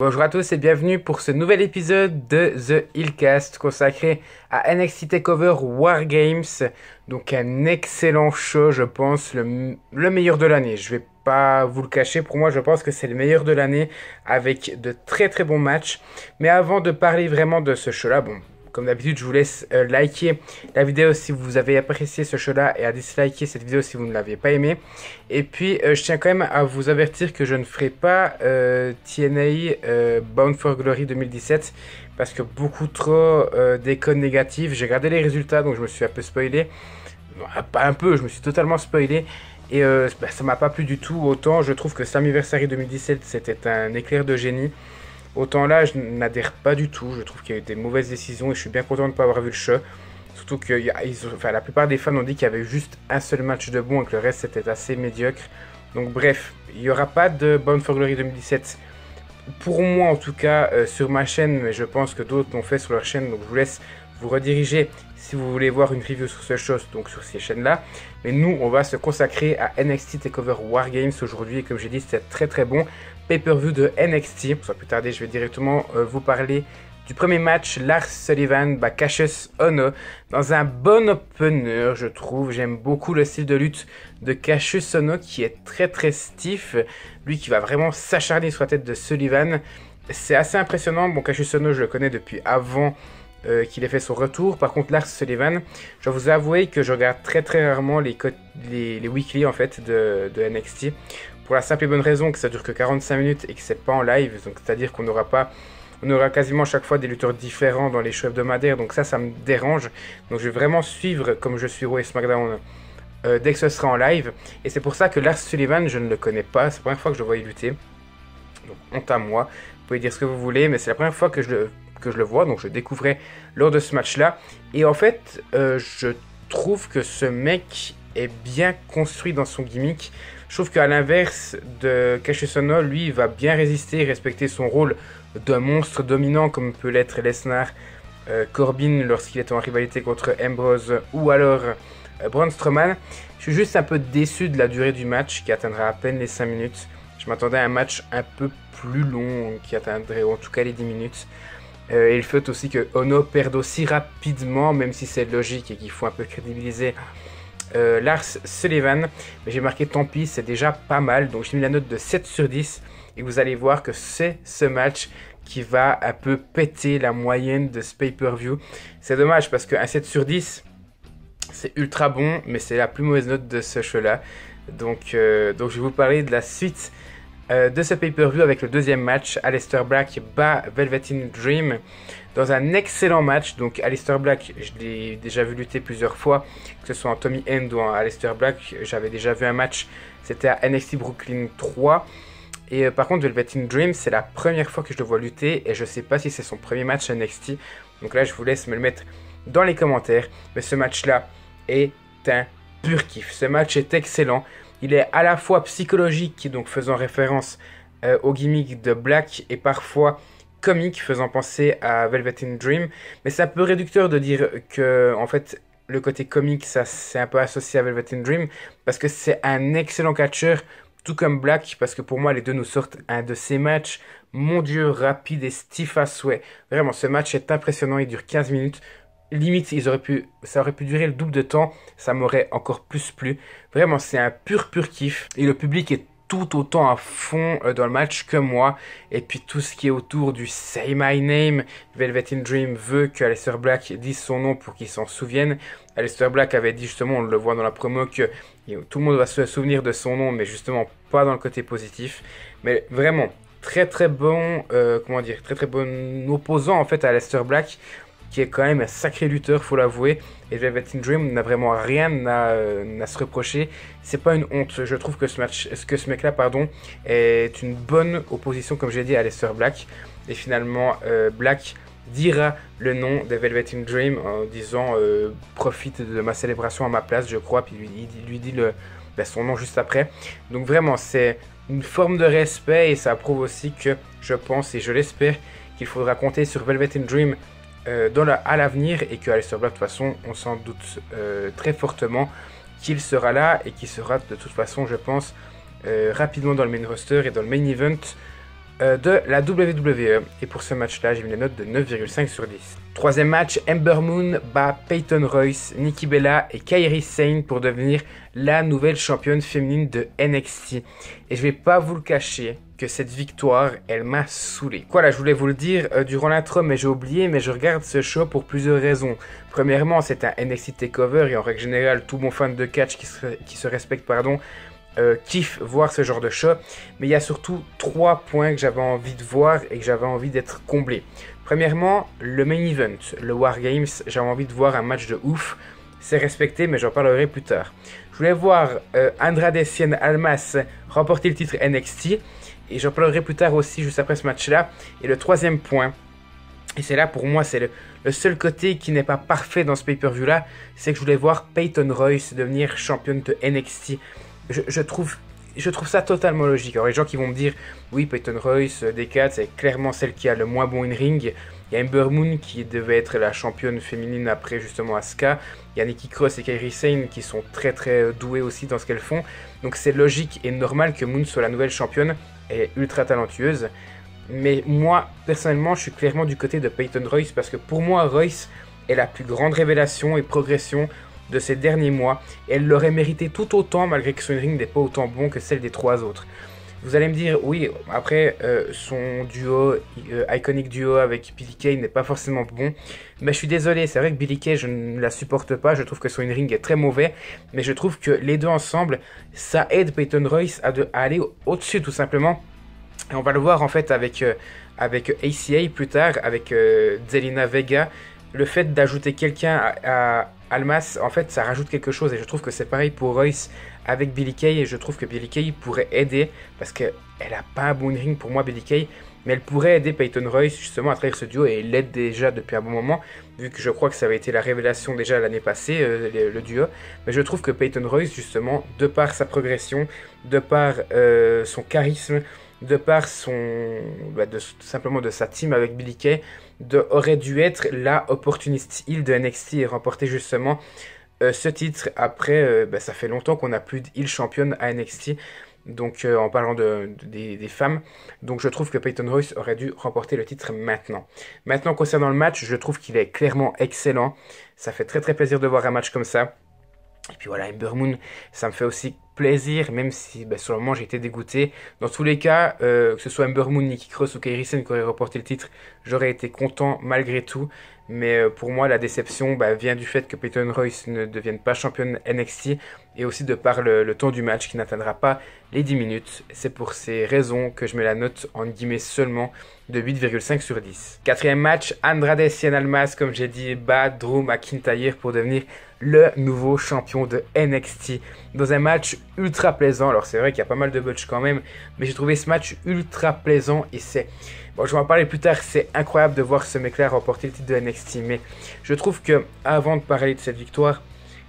Bonjour à tous et bienvenue pour ce nouvel épisode de The Hillcast consacré à NXT TakeOver Wargames. Donc un excellent show, je pense, le meilleur de l'année. Je vais pas vous le cacher, pour moi je pense que c'est le meilleur de l'année avec de très très bons matchs. Mais avant de parler vraiment de ce show-là, bon, comme d'habitude je vous laisse liker la vidéo si vous avez apprécié ce show-là et à disliker cette vidéo si vous ne l'aviez pas aimé. Et puis je tiens quand même à vous avertir que je ne ferai pas TNA Bound for Glory 2017 parce que beaucoup trop d'échos négatifs. J'ai regardé les résultats donc je me suis un peu spoilé. Non, pas un peu, je me suis totalement spoilé. Et ça m'a pas plu du tout. Autant je trouve que Slammiversary 2017 c'était un éclair de génie. Autant là, je n'adhère pas du tout. Je trouve qu'il y a eu des mauvaises décisions et je suis bien content de ne pas avoir vu le show. Surtout que la plupart des fans ont dit qu'il y avait juste un seul match de bon et que le reste c'était assez médiocre. Donc bref, il n'y aura pas de Bound for Glory 2017. Pour moi en tout cas sur ma chaîne, mais je pense que d'autres l'ont fait sur leur chaîne. Donc je vous laisse vous rediriger si vous voulez voir une review sur ce show, donc sur ces chaînes-là. Mais nous, on va se consacrer à NXT TakeOver Wargames aujourd'hui. Et comme j'ai dit, c'était très très bon pay-per-view de NXT. Sans plus tarder, je vais directement vous parler du premier match. Lars Sullivan bat Cassius Ohno dans un bon opener, je trouve. J'aime beaucoup le style de lutte de Cassius Ohno qui est très très stiff. Lui qui va vraiment s'acharner sur la tête de Sullivan. C'est assez impressionnant. Bon, Cassius Ohno, je le connais depuis avant qu'il ait fait son retour. Par contre, Lars Sullivan, je dois vous avouer que je regarde très très rarement les weekly en fait de NXT. Pour la simple et bonne raison que ça dure que 45 minutes et que c'est pas en live. Donc c'est-à-dire qu'on aura quasiment chaque fois des lutteurs différents dans les shows hebdomadaires. Donc ça me dérange. Donc je vais vraiment suivre comme je suis Raw et SmackDown dès que ce sera en live. Et c'est pour ça que Lars Sullivan, je ne le connais pas. C'est la première fois que je le voyais lutter. Donc honte à moi. Vous pouvez dire ce que vous voulez, mais c'est la première fois que je le vois. Donc je le découvrais lors de ce match-là. Et en fait, je trouve que ce mec est bien construit dans son gimmick. Je trouve qu'à l'inverse de Cassius Ohno, lui, il va bien résister et respecter son rôle d'un monstre dominant comme peut l'être Lesnar, Corbin lorsqu'il était en rivalité contre Ambrose ou alors Braun Strowman. Je suis juste un peu déçu de la durée du match qui atteindra à peine les 5 minutes. Je m'attendais à un match un peu plus long qui atteindrait en tout cas les 10 minutes. Et le fait aussi que Ohno perde aussi rapidement, même si c'est logique et qu'il faut un peu crédibiliser Lars Sullivan, mais j'ai marqué tant pis, c'est déjà pas mal, donc j'ai mis la note de 7 sur 10 et vous allez voir que c'est ce match qui va un peu péter la moyenne de ce pay-per-view. C'est dommage parce qu'un 7 sur 10 c'est ultra bon, mais c'est la plus mauvaise note de ce show là. Donc je vais vous parler de la suite de ce pay-per-view avec le deuxième match. Aleister Black bat Velveteen Dream dans un excellent match. Donc Aleister Black, je l'ai déjà vu lutter plusieurs fois, que ce soit en Tommy End ou en Aleister Black. J'avais déjà vu un match, c'était à NXT Brooklyn 3. Et par contre Velveteen Dream, c'est la première fois que je le vois lutter et je sais pas si c'est son premier match à NXT. Donc là je vous laisse me le mettre dans les commentaires. Mais ce match là est un pur kiff. Ce match est excellent. Il est à la fois psychologique, donc faisant référence au gimmick de Black, et parfois comique, faisant penser à Velveteen Dream. Mais c'est un peu réducteur de dire que, en fait, le côté comique, ça c'est un peu associé à Velveteen Dream, parce que c'est un excellent catcheur, tout comme Black, parce que pour moi, les deux nous sortent un de ces matchs, mon Dieu, rapide et stiff à souhait. Vraiment, ce match est impressionnant, il dure 15 minutes. Limite, ça aurait pu durer le double de temps, ça m'aurait encore plus plu. Vraiment, c'est un pur kiff. Et le public est tout autant à fond dans le match que moi. Et puis tout ce qui est autour du Say My Name. Velveteen Dream veut que Aleister Black dise son nom pour qu'il s'en souvienne. Aleister Black avait dit justement, on le voit dans la promo, que tout le monde va se souvenir de son nom, mais justement pas dans le côté positif. Mais vraiment, très bon, très bon opposant en fait à Aleister Black, qui est quand même un sacré lutteur, faut l'avouer. Et Velveteen Dream n'a vraiment rien à se reprocher. C'est pas une honte. Je trouve que ce mec-là, pardon, est une bonne opposition, comme j'ai dit, à Aleister Black. Et finalement, Black dira le nom de Velveteen Dream en disant profite de ma célébration à ma place, je crois. Puis il lui dit son nom juste après. Donc vraiment, c'est une forme de respect et ça prouve aussi que je pense et je l'espère qu'il faudra compter sur Velveteen Dream à l'avenir et que Aleister Black de toute façon on s'en doute très fortement qu'il sera là et qu'il sera de toute façon je pense rapidement dans le main roster et dans le main event de la WWE. Et pour ce match-là, j'ai mis la note de 9,5 sur 10. Troisième match, Ember Moon bat Peyton Royce, Nikki Bella et Kairi Sane pour devenir la nouvelle championne féminine de NXT. Et je vais pas vous le cacher que cette victoire, elle m'a saoulé. Voilà, je voulais vous le dire durant l'intro, mais j'ai oublié, mais je regarde ce show pour plusieurs raisons. Premièrement, c'est un NXT Takeover et en règle générale, tout bon fan de catch qui se respecte, kiffe voir ce genre de show. Mais il y a surtout 3 points que j'avais envie de voir et que j'avais envie d'être comblé. Premièrement, le main event, le War Games, j'avais envie de voir un match de ouf. C'est respecté, mais j'en parlerai plus tard. Je voulais voir Andrade Cien Almas remporter le titre NXT. Et j'en parlerai plus tard aussi, juste après ce match-là. Et le troisième point, et c'est là pour moi, c'est le seul côté qui n'est pas parfait dans ce pay-per-view-là, c'est que je voulais voir Peyton Royce devenir championne de NXT. Je trouve ça totalement logique. Alors les gens qui vont me dire, oui, Peyton Royce, D4, c'est clairement celle qui a le moins bon in-ring. Il y a Ember Moon qui devait être la championne féminine après justement Asuka. Il y a Nikki Cross et Kairi Sane qui sont très très douées aussi dans ce qu'elles font. Donc c'est logique et normal que Moon soit la nouvelle championne. Elle est ultra talentueuse. Mais moi, personnellement, je suis clairement du côté de Peyton Royce parce que pour moi, Royce est la plus grande révélation et progression de ces derniers mois. Et elle l'aurait mérité tout autant malgré que son ring n'est pas autant bon que celle des 3 autres. Vous allez me dire, oui, après, son duo, Iconic Duo avec Billie Kay n'est pas forcément bon. Mais je suis désolé, c'est vrai que Billie Kay, je ne la supporte pas. Je trouve que son in-ring est très mauvais. Mais je trouve que les deux ensemble, ça aide Peyton Royce à aller au-dessus tout simplement. Et on va le voir en fait avec ACA plus tard, avec Zelina Vega. Le fait d'ajouter quelqu'un à Almas, en fait, ça rajoute quelque chose. Et je trouve que c'est pareil pour Royce avec Billie Kay. Et je trouve que Billie Kay pourrait aider, parce qu'elle n'a pas un bon ring pour moi, Billie Kay. Mais elle pourrait aider Peyton Royce justement à travers ce duo. Et elle l'aide déjà depuis un bon moment, vu que je crois que ça avait été la révélation déjà l'année passée, le duo. Mais je trouve que Peyton Royce, justement, de par sa progression, de par son charisme, de par tout simplement de sa team avec Billie Kay, aurait dû être la opportuniste heel de NXT et remporter justement ce titre. Après, ça fait longtemps qu'on n'a plus de heel championne à NXT, donc en parlant des femmes. Donc je trouve que Peyton Royce aurait dû remporter le titre maintenant. Maintenant, concernant le match, je trouve qu'il est clairement excellent. Ça fait très très plaisir de voir un match comme ça. Et puis voilà, Ember Moon, ça me fait aussi plaisir, même si sur le moment j'ai été dégoûté. Dans tous les cas, que ce soit Ember Moon, Nikki Cross ou Kairi Sane qui aurait remporté le titre, j'aurais été content malgré tout. Mais pour moi, la déception vient du fait que Peyton Royce ne devienne pas championne NXT et aussi de par le temps du match qui n'atteindra pas les 10 minutes. C'est pour ces raisons que je mets la note en guillemets seulement de 8,5 sur 10. Quatrième match, Andrade Cien Almas, comme j'ai dit, bat Drew McIntyre pour devenir le nouveau champion de NXT. Dans un match ultra plaisant. Alors c'est vrai qu'il y a pas mal de botches quand même, mais j'ai trouvé ce match ultra plaisant et c'est... Bon, je vais en parler plus tard, c'est incroyable de voir ce mec-là remporter le titre de NXT, mais je trouve que avant de parler de cette victoire,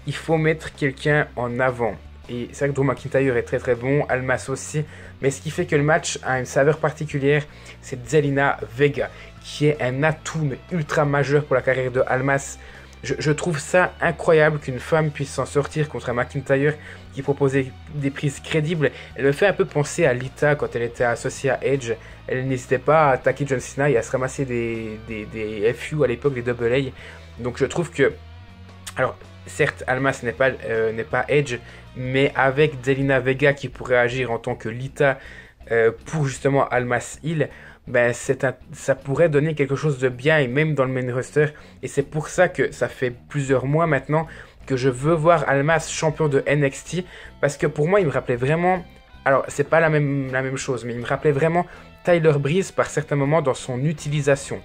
il faut mettre quelqu'un en avant. Et c'est vrai que Drew McIntyre est très très bon, Almas aussi, mais ce qui fait que le match a une saveur particulière, c'est Zelina Vega, qui est un atout mais ultra majeur pour la carrière de Almas. Je trouve ça incroyable qu'une femme puisse s'en sortir contre un McIntyre qui proposait des prises crédibles. Elle me fait un peu penser à Lita quand elle était associée à Edge. Elle n'hésitait pas à attaquer John Cena et à se ramasser des FU à l'époque, des Double A. Donc je trouve que... Alors, certes, Almas n'est pas Edge, mais avec Zelina Vega qui pourrait agir en tant que Lita pour justement Almas Hill, ça pourrait donner quelque chose de bien et même dans le main roster. Et c'est pour ça que ça fait plusieurs mois maintenant que je veux voir Almas champion de NXT, parce que pour moi il me rappelait vraiment, alors c'est pas la même chose, mais il me rappelait vraiment Tyler Breeze par certains moments dans son utilisation.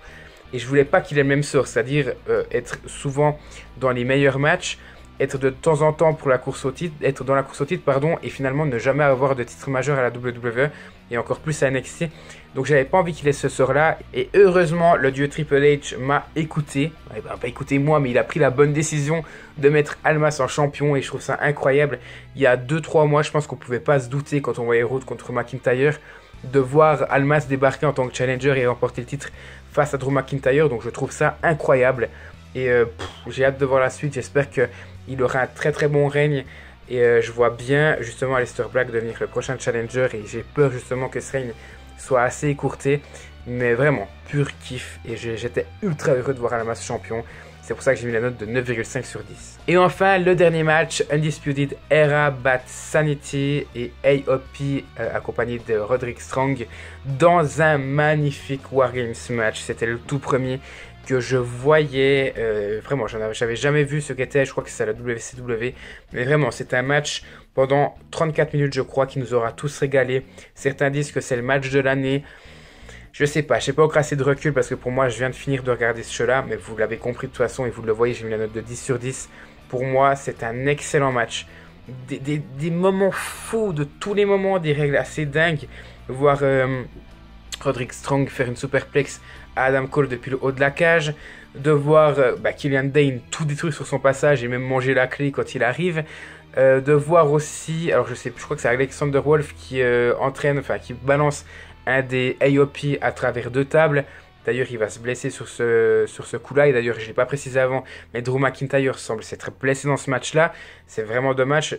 Et je voulais pas qu'il ait le même sort, c'est-à-dire être souvent dans les meilleurs matchs, être de temps en temps pour la course au titre, être dans la course au titre, et finalement ne jamais avoir de titre majeur à la WWE et encore plus à NXT. Donc j'avais pas envie qu'il ait ce sort-là, et heureusement le dieu Triple H m'a écouté, pas écouté moi, mais il a pris la bonne décision de mettre Almas en champion, et je trouve ça incroyable. Il y a 2-3 mois, je pense qu'on pouvait pas se douter quand on voyait Road contre McIntyre de voir Almas débarquer en tant que challenger et remporter le titre face à Drew McIntyre, donc je trouve ça incroyable. Et j'ai hâte de voir la suite, j'espère qu'il aura un très très bon règne. Et je vois bien justement Aleister Black devenir le prochain challenger. Et j'ai peur justement que ce règne soit assez écourté. Mais vraiment, pur kiff. Et j'étais ultra heureux de voir Almas champion. C'est pour ça que j'ai mis la note de 9,5 sur 10. Et enfin, le dernier match, Undisputed Era bat Sanity et AOP accompagné de Roderick Strong dans un magnifique Wargames match. C'était le tout premier que je voyais. Vraiment, j'avais jamais vu ce qu'était, je crois que c'est la WCW. Mais vraiment, c'est un match pendant 34 minutes, je crois, qui nous aura tous régalé. Certains disent que c'est le match de l'année. Je sais pas encore assez de recul parce que pour moi, je viens de finir de regarder ce show-là, mais vous l'avez compris de toute façon et vous le voyez, j'ai mis la note de 10 sur 10. Pour moi, c'est un excellent match. Des moments fous, de tous les moments, des règles assez dingues. Voir Roderick Strong faire une superplex à Adam Cole depuis le haut de la cage. De voir Killian Dane tout détruire sur son passage et même manger la clé quand il arrive. De voir aussi, alors je crois que c'est Alexander Wolf qui qui balance un des AOP à travers 2 tables. D'ailleurs, il va se blesser sur ce coup-là. Et d'ailleurs, je ne l'ai pas précisé avant, mais Drew McIntyre semble s'être blessé dans ce match-là. C'est vraiment dommage,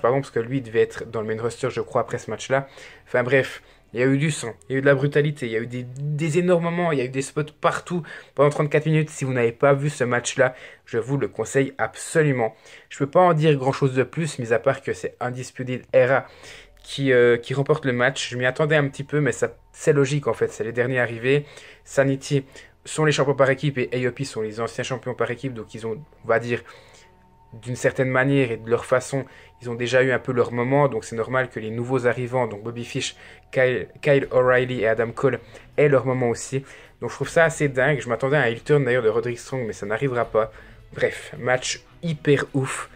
parce que lui, il devait être dans le main roster, je crois, après ce match-là. Enfin bref, il y a eu du sang, il y a eu de la brutalité, il y a eu des énormes moments, il y a eu des spots partout pendant 34 minutes. Si vous n'avez pas vu ce match-là, je vous le conseille absolument. Je ne peux pas en dire grand-chose de plus, mis à part que c'est Undisputed Era qui remporte le match. Je m'y attendais un petit peu, mais c'est logique en fait, c'est les derniers arrivés. Sanity sont les champions par équipe et AOP sont les anciens champions par équipe, donc ils ont, on va dire, d'une certaine manière et de leur façon, ils ont déjà eu un peu leur moment, donc c'est normal que les nouveaux arrivants, donc Bobby Fish, Kyle O'Reilly et Adam Cole, aient leur moment aussi. Donc je trouve ça assez dingue. Je m'attendais à un heel turn d'ailleurs de Roderick Strong, mais ça n'arrivera pas. Bref, match hyper ouf.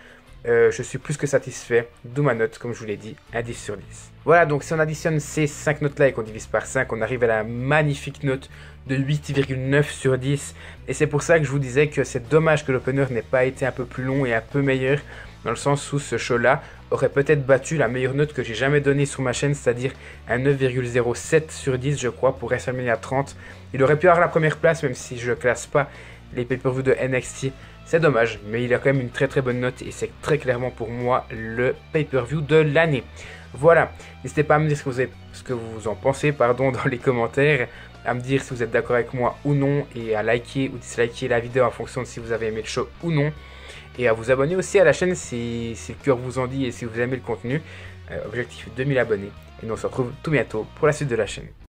Je suis plus que satisfait, d'où ma note, comme je vous l'ai dit, un 10 sur 10. Voilà, donc si on additionne ces 5 notes-là et qu'on divise par 5, on arrive à la magnifique note de 8,9 sur 10. Et c'est pour ça que je vous disais que c'est dommage que l'opener n'ait pas été un peu plus long et un peu meilleur, dans le sens où ce show-là aurait peut-être battu la meilleure note que j'ai jamais donnée sur ma chaîne, c'est-à-dire un 9,07 sur 10, je crois, pour WrestleMania 30. Il aurait pu avoir la première place, même si je ne classe pas les pay-per-view de NXT. C'est dommage, mais il a quand même une très très bonne note et c'est très clairement pour moi le pay-per-view de l'année. Voilà, n'hésitez pas à me dire ce que vous en pensez dans les commentaires, à me dire si vous êtes d'accord avec moi ou non et à liker ou disliker la vidéo en fonction de si vous avez aimé le show ou non. Et à vous abonner aussi à la chaîne si le cœur vous en dit et si vous aimez le contenu. Objectif 2000 abonnés. Et nous on se retrouve tout bientôt pour la suite de la chaîne.